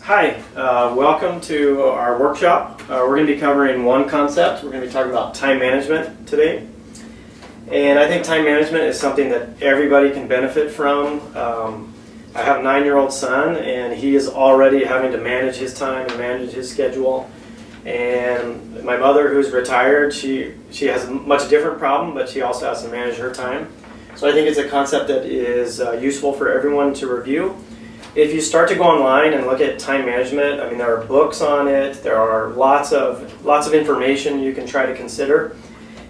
Hi, welcome to our workshop. We're going to be covering one concept. We're going to be talking about time management today. And I think time management is something that everybody can benefit from. I have a 9-year-old son, and he is already having to manage his time and manage his schedule. And my mother, who's retired, she has a much different problem, but she also has to manage her time. So I think it's a concept that is useful for everyone to review. If you start to go online and look at time management, I mean, there are books on it. There are lots of information you can try to consider.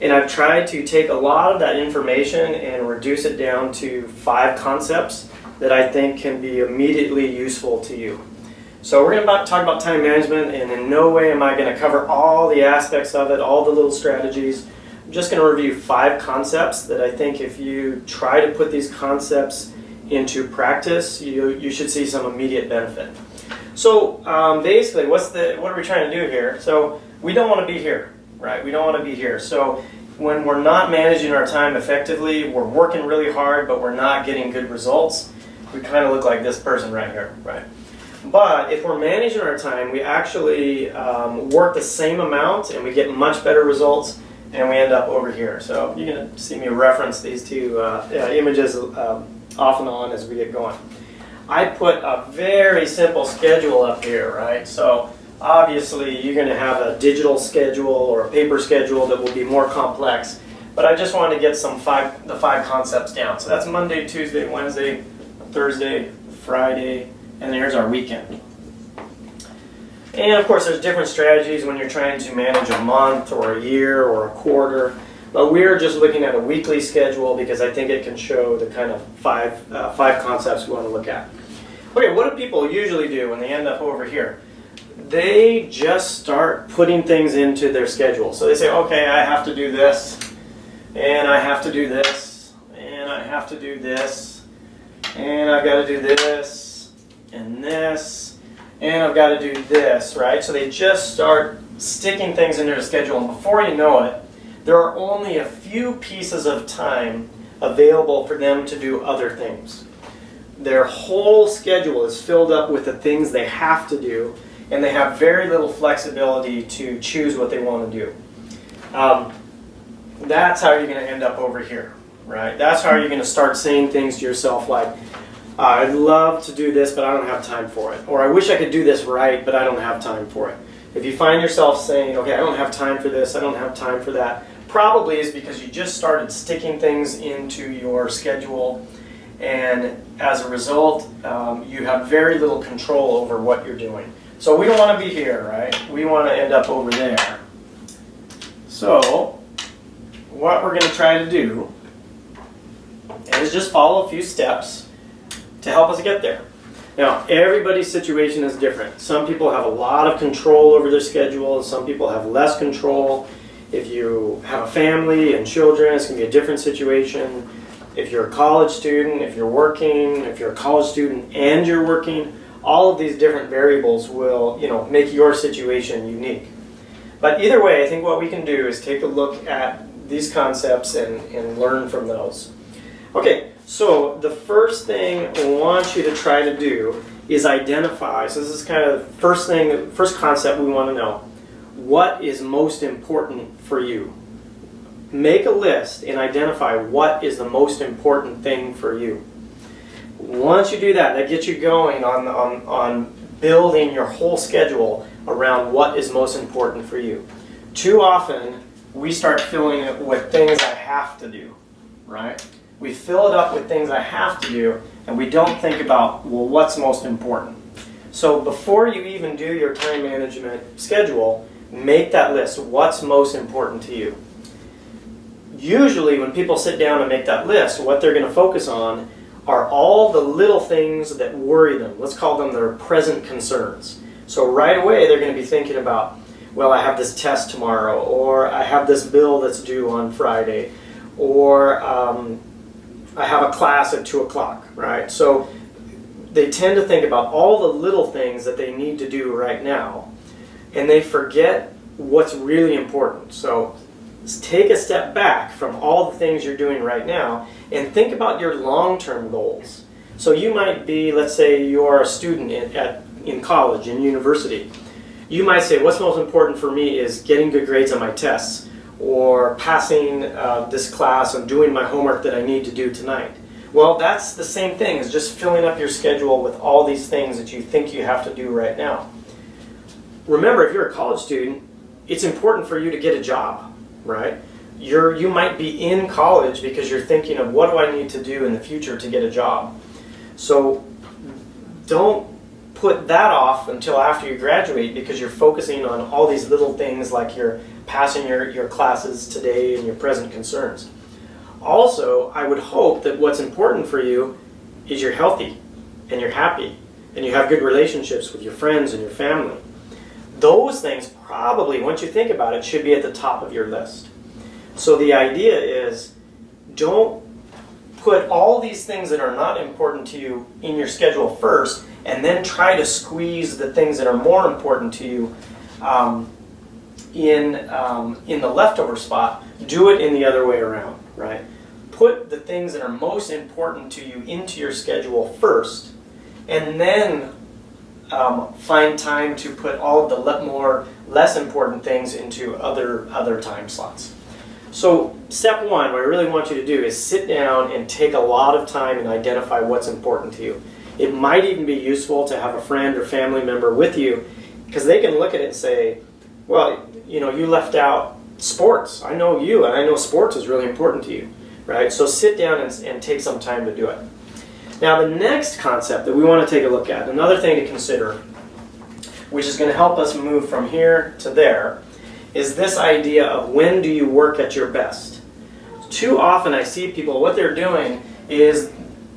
And I've tried to take a lot of that information and reduce it down to 5 concepts that I think can be immediately useful to you. So we're going to talk about time management, and in no way am I going to cover all the aspects of it, all the little strategies. I'm just going to review 5 concepts that I think if you try to put these concepts into practice, you should see some immediate benefit. So basically, what are we trying to do here? So we don't want to be here, right? We don't want to be here. So when we're not managing our time effectively, we're working really hard, but we're not getting good results. We kind of look like this person right here, right? But if we're managing our time, we actually work the same amount and we get much better results, and we end up over here. So you're going to see me reference these two images off and on as we get going. I put a very simple schedule up here, right? So obviously you're going to have a digital schedule or a paper schedule that will be more complex, but I just wanted to get the 5 concepts down. So that's Monday, Tuesday, Wednesday, Thursday, Friday, and then here's our weekend. And of course there's different strategies when you're trying to manage a month or a year or a quarter. But we're just looking at a weekly schedule because I think it can show the kind of 5 concepts we want to look at. Okay, what do people usually do when they end up over here? They just start putting things into their schedule. So they say, okay, I have to do this, and I have to do this, and I have to do this, and I've got to do this, and this, and I've got to do this, right? So they just start sticking things into their schedule, and before you know it, there are only a few pieces of time available for them to do other things. Their whole schedule is filled up with the things they have to do, and they have very little flexibility to choose what they want to do. That's how you're going to end up over here, right? That's how you're going to start saying things to yourself like, I'd love to do this, but I don't have time for it. Or I wish I could do this right, but I don't have time for it. If you find yourself saying, okay, I don't have time for this, I don't have time for that, probably is because you just started sticking things into your schedule, and as a result, you have very little control over what you're doing. So we don't want to be here, right? We want to end up over there. So what we're going to try to do is just follow a few steps to help us get there. Now, everybody's situation is different. Some people have a lot of control over their schedule, and some people have less control. If you have a family and children, it's going to be a different situation. If you're a college student, if you're working, if you're a college student and you're working, all of these different variables will, make your situation unique. But either way, I think what we can do is take a look at these concepts and learn from those. Okay, so the first thing I want you to try to do is identify, so this is kind of the first concept we want to know. What is most important for you? Make a list and identify what is the most important thing for you. Once you do that, that gets you going on building your whole schedule around what is most important for you. Too often, we start filling it with things I have to do, right? We fill it up with things I have to do, and we don't think about, well, what's most important? So before you even do your time management schedule, make that list. What's most important to you? Usually when people sit down and make that list, what they're going to focus on are all the little things that worry them. Let's call them their present concerns. So right away they're going to be thinking about, well, I have this test tomorrow, or I have this bill that's due on Friday, or I have a class at 2 o'clock, right? So they tend to think about all the little things that they need to do right now, and they forget what's really important. So take a step back from all the things you're doing right now and think about your long-term goals. So you might be, let's say you're a student in college, in university. You might say, what's most important for me is getting good grades on my tests, or passing this class and doing my homework that I need to do tonight. Well, that's the same thing as just filling up your schedule with all these things that you think you have to do right now. Remember, if you're a college student, it's important for you to get a job, right? You might be in college because you're thinking of, what do I need to do in the future to get a job? So don't put that off until after you graduate, because you're focusing on all these little things like you're passing your classes today and your present concerns. Also, I would hope that what's important for you is you're healthy and you're happy and you have good relationships with your friends and your family. Those things probably, once you think about it, should be at the top of your list. So the idea is, don't put all these things that are not important to you in your schedule first, and then try to squeeze the things that are more important to you in the leftover spot. Do it in the other way around, right? Put the things that are most important to you into your schedule first, and then find time to put all of the less important things into other time slots. So step one, what I really want you to do is sit down and take a lot of time and identify what's important to you. It might even be useful to have a friend or family member with you, because they can look at it and say, well, you know, you left out sports. I know you, and I know sports is really important to you, right? So sit down and take some time to do it. Now, the next concept that we want to take a look at, another thing to consider, which is going to help us move from here to there, is this idea of, when do you work at your best? Too often I see people, what they're doing is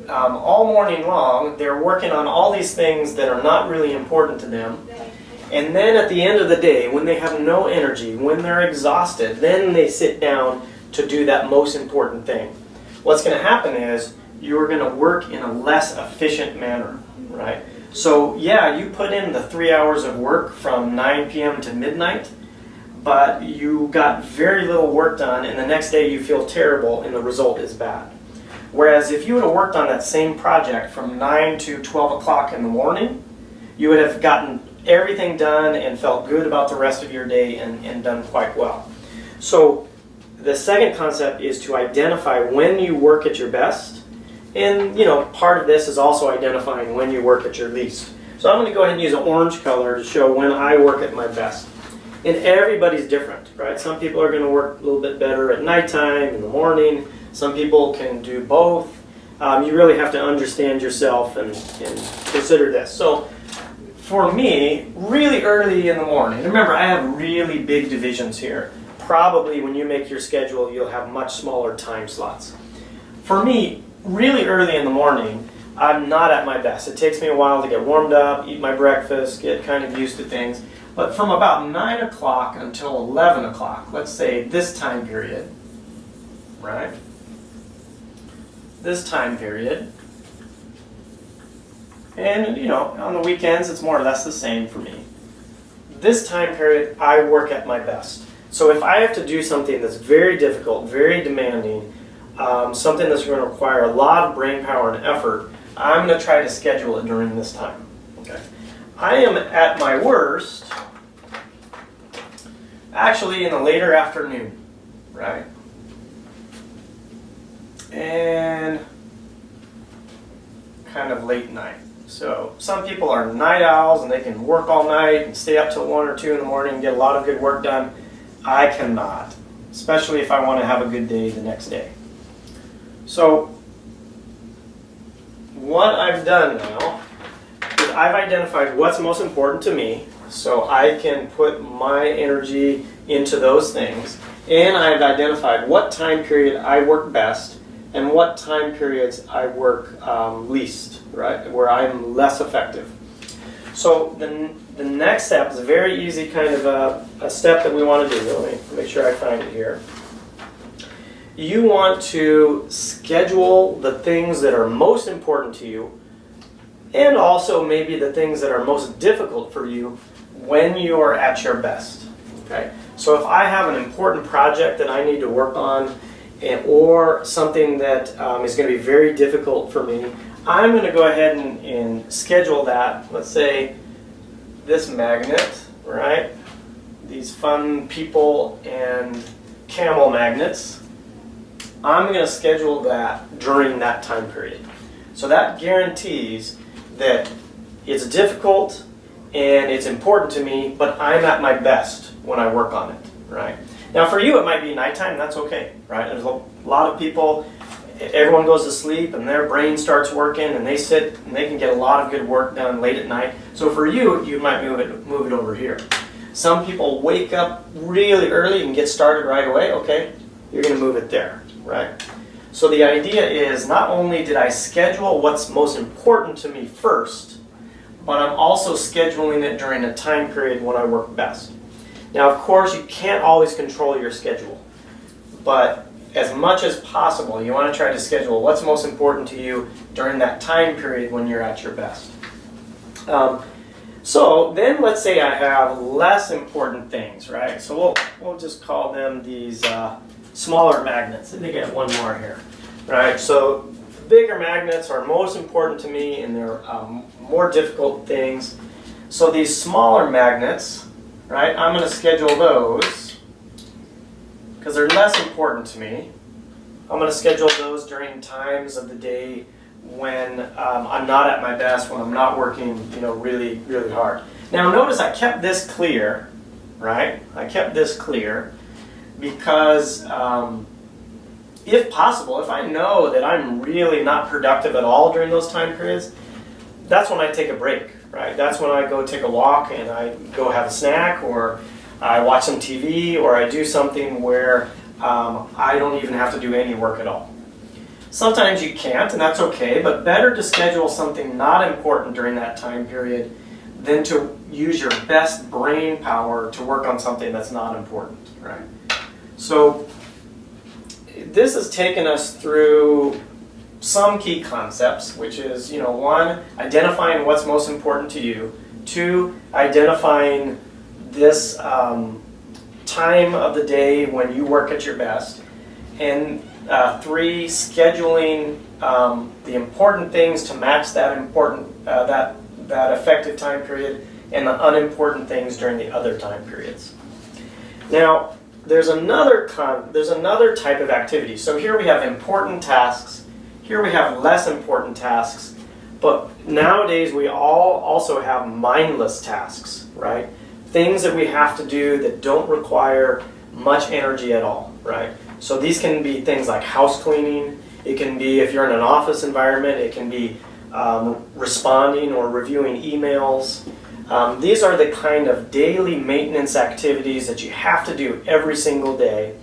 all morning long they're working on all these things that are not really important to them, and then at the end of the day, when they have no energy, when they're exhausted, then they sit down to do that most important thing. What's going to happen is you're going to work in a less efficient manner, right? So yeah, you put in the 3 hours of work from 9 p.m. to midnight, but you got very little work done, and the next day you feel terrible and the result is bad. Whereas if you would have worked on that same project from 9 to 12 o'clock in the morning, you would have gotten everything done and felt good about the rest of your day and done quite well. So the second concept is to identify when you work at your best, and part of this is also identifying when you work at your least. So I'm going to go ahead and use an orange color to show when I work at my best. And everybody's different, right? Some people are going to work a little bit better at nighttime, in the morning. Some people can do both. You really have to understand yourself and consider this. So for me, really early in the morning, remember I have really big divisions here. Probably when you make your schedule, you'll have much smaller time slots. For me, really early in the morning, I'm not at my best. It takes me a while to get warmed up, eat my breakfast, get kind of used to things. But from about 9 o'clock until 11 o'clock, let's say this time period, right? This time period. And, on the weekends, it's more or less the same for me. This time period, I work at my best. So if I have to do something that's very difficult, very demanding, something that's going to require a lot of brain power and effort, I'm going to try to schedule it during this time. Okay. I am at my worst actually in the later afternoon, right? And kind of late night. So some people are night owls and they can work all night and stay up till 1 or 2 in the morning and get a lot of good work done. I cannot, especially if I want to have a good day the next day. So what I've done now is I've identified what's most important to me, so I can put my energy into those things, and I've identified what time period I work best and what time periods I work least, right, where I'm less effective. So the next step is a very easy kind of a step that we want to do. Let me make sure I find it here. You want to schedule the things that are most important to you, and also maybe the things that are most difficult for you when you're at your best. Okay? So if I have an important project that I need to work on, or something that is going to be very difficult for me, I'm going to go ahead and schedule that. Let's say this magnet, right? These fun people and camel magnets. I'm going to schedule that during that time period. So that guarantees that it's difficult and it's important to me, but I'm at my best when I work on it, right? Now for you it might be nighttime, that's okay, right? There's a lot of people, everyone goes to sleep and their brain starts working and they sit and they can get a lot of good work done late at night. So for you, you might move it over here. Some people wake up really early and get started right away, okay? You're going to move it there, right? So the idea is not only did I schedule what's most important to me first, but I'm also scheduling it during a time period when I work best. Now, of course, you can't always control your schedule, but as much as possible, you want to try to schedule what's most important to you during that time period when you're at your best. So then let's say I have less important things, right? So we'll just call them these smaller magnets. I think I have one more here, right? So bigger magnets are most important to me and they're more difficult things. So these smaller magnets, right, I'm going to schedule those because they're less important to me. I'm going to schedule those during times of the day when I'm not at my best, when I'm not working, really, really hard. Now notice I kept this clear, right? I kept this clear because if possible, if I know that I'm really not productive at all during those time periods, that's when I take a break, right? That's when I go take a walk and I go have a snack, or I watch some TV, or I do something where I don't even have to do any work at all. Sometimes you can't, and that's okay, but better to schedule something not important during that time period than to use your best brain power to work on something that's not important, right? So this has taken us through some key concepts, which is, one, identifying what's most important to you. Two, identifying this time of the day when you work at your best. And three, scheduling the important things to match that that effective time period, and the unimportant things during the other time periods. Now, there's another type of activity. So here we have important tasks. Here we have less important tasks. But nowadays we all also have mindless tasks, right? Things that we have to do that don't require much energy at all, right? So these can be things like house cleaning. It can be, if you're in an office environment, it can be responding or reviewing emails. These are the kind of daily maintenance activities that you have to do every single day.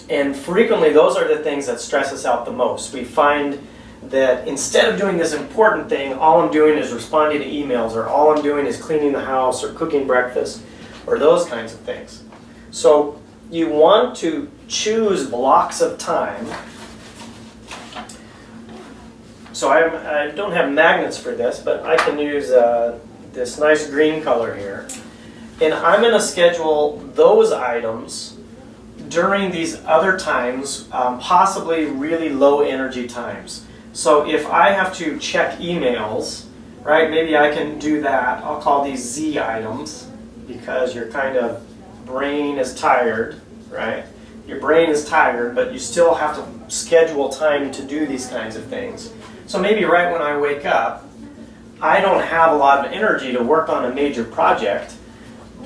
And frequently those are the things that stress us out the most. We find that instead of doing this important thing, all I'm doing is responding to emails, or all I'm doing is cleaning the house or cooking breakfast, or those kinds of things. So you want to choose blocks of time. So I don't have magnets for this, but I can use this nice green color here. And I'm going to schedule those items during these other times, possibly really low energy times. So if I have to check emails, right, maybe I can do that. I'll call these Z items because your kind of brain is tired, right? Your brain is tired, but you still have to schedule time to do these kinds of things. So maybe right when I wake up, I don't have a lot of energy to work on a major project,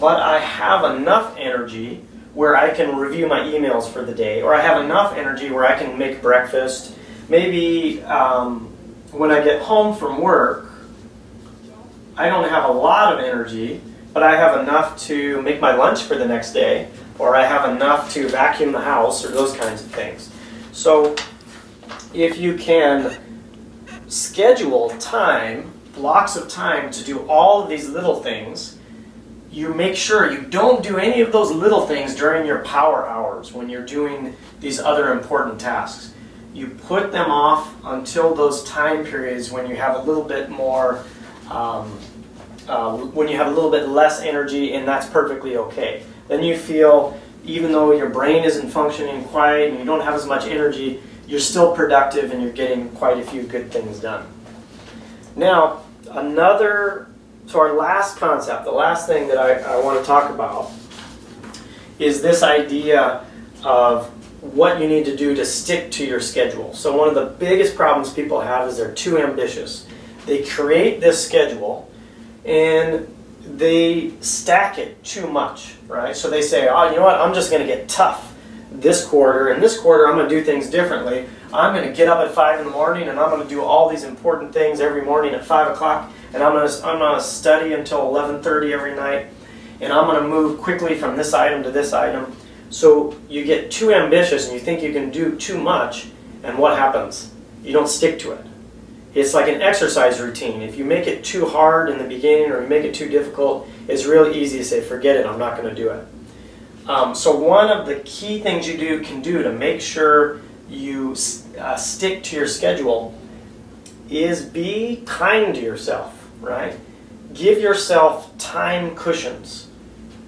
but I have enough energy where I can review my emails for the day, or I have enough energy where I can make breakfast. Maybe when I get home from work, I don't have a lot of energy, but I have enough to make my lunch for the next day, or I have enough to vacuum the house, or those kinds of things. So if you can schedule time, blocks of time to do all of these little things, you make sure you don't do any of those little things during your power hours when you're doing these other important tasks. You put them off until those time periods when you have a little bit more, when you have a little bit less energy, and that's perfectly okay. Then you feel, even though your brain isn't functioning quite and you don't have as much energy, you're still productive and you're getting quite a few good things done. Now, so our last concept, the last thing that I want to talk about is this idea of what you need to do to stick to your schedule. So one of the biggest problems people have is they're too ambitious. They create this schedule and they stack it too much, right? So they say, oh, you know what, I'm just going to get tough this quarter, and this quarter I'm going to do things differently. I'm going to get up at 5 in the morning and I'm going to do all these important things every morning at 5 o'clock, and I'm going to study until 11:30 every night, and I'm going to move quickly from this item to this item. So you get too ambitious and you think you can do too much, and what happens? You don't stick to it. It's like an exercise routine. If you make it too hard in the beginning or you make it too difficult, it's really easy to say, forget it, I'm not going to do it. So one of the key things you can do to make sure you stick to your schedule is be kind to yourself, right? Give yourself time cushions.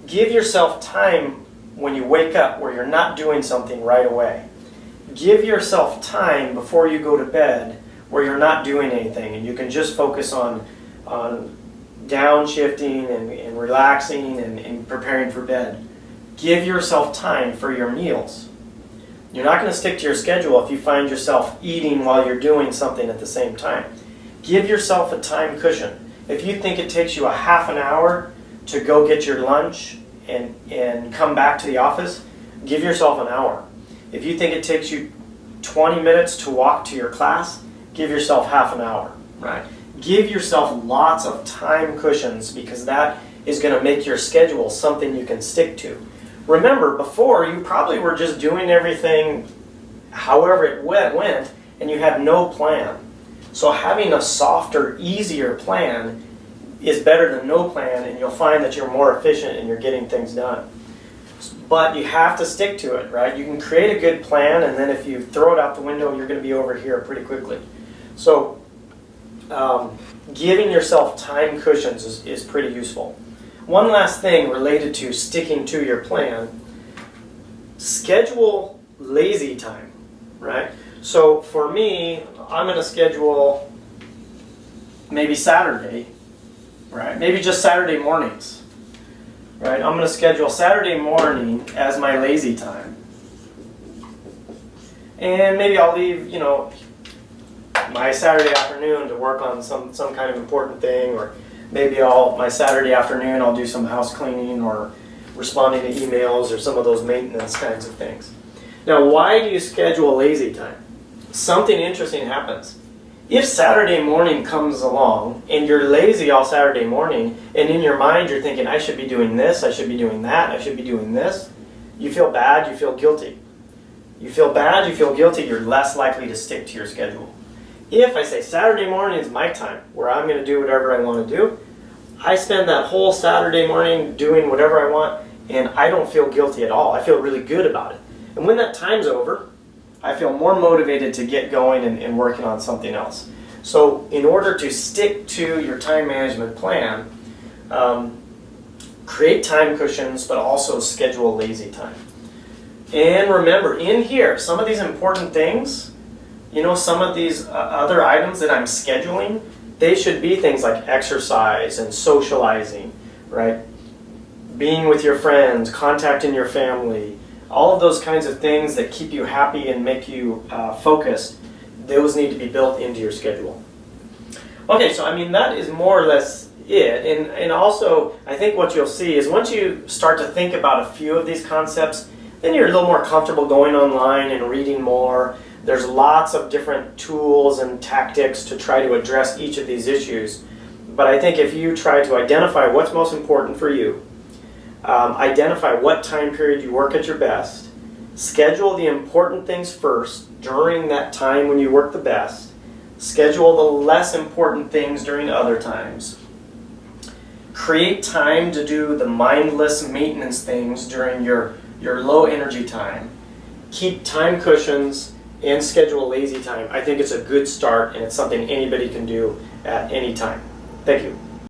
Give yourself time when you wake up where you're not doing something right away. Give yourself time before you go to bed where you're not doing anything and you can just focus on downshifting and relaxing and preparing for bed. Give yourself time for your meals. You're not going to stick to your schedule if you find yourself eating while you're doing something at the same time. Give yourself a time cushion. If you think it takes you a half an hour to go get your lunch and come back to the office, give yourself an hour. If you think it takes you 20 minutes to walk to your class, give yourself half an hour, right? Give yourself lots of time cushions, because that is going to make your schedule something you can stick to. Remember, before you probably were just doing everything however it went and you had no plan. So having a softer, easier plan is better than no plan, and you'll find that you're more efficient and you're getting things done. But you have to stick to it, right? You can create a good plan, and then if you throw it out the window, you're going to be over here pretty quickly. So giving yourself time cushions is pretty useful. One last thing related to sticking to your plan: schedule lazy time, right? So for me, I'm going to schedule maybe Saturday, right? Maybe just Saturday mornings, right? I'm going to schedule Saturday morning as my lazy time. And maybe I'll leave, my Saturday afternoon to work on some kind of important thing, or maybe my Saturday afternoon I'll do some house cleaning or responding to emails or some of those maintenance kinds of things. Now, why do you schedule lazy time? Something interesting happens. If Saturday morning comes along and you're lazy all Saturday morning, and in your mind you're thinking, I should be doing this, I should be doing that, I should be doing this, you feel bad, you feel guilty. You feel bad, you feel guilty, you're less likely to stick to your schedule. If I say Saturday morning is my time, where I'm going to do whatever I want to do, I spend that whole Saturday morning doing whatever I want, and I don't feel guilty at all. I feel really good about it. And when that time's over, I feel more motivated to get going and working on something else. So in order to stick to your time management plan, create time cushions, but also schedule lazy time. And remember, in here, some of these important things, some of these other items that I'm scheduling, they should be things like exercise and socializing, right? Being with your friends, contacting your family, all of those kinds of things that keep you happy and make you focused, those need to be built into your schedule. Okay, so that is more or less it. And also, I think what you'll see is once you start to think about a few of these concepts, then you're a little more comfortable going online and reading more. There's lots of different tools and tactics to try to address each of these issues. But I think if you try to identify what's most important for you, identify what time period you work at your best, schedule the important things first during that time when you work the best, schedule the less important things during other times, create time to do the mindless maintenance things during your low energy time, keep time cushions, and schedule lazy time. I think it's a good start, and it's something anybody can do at any time. Thank you.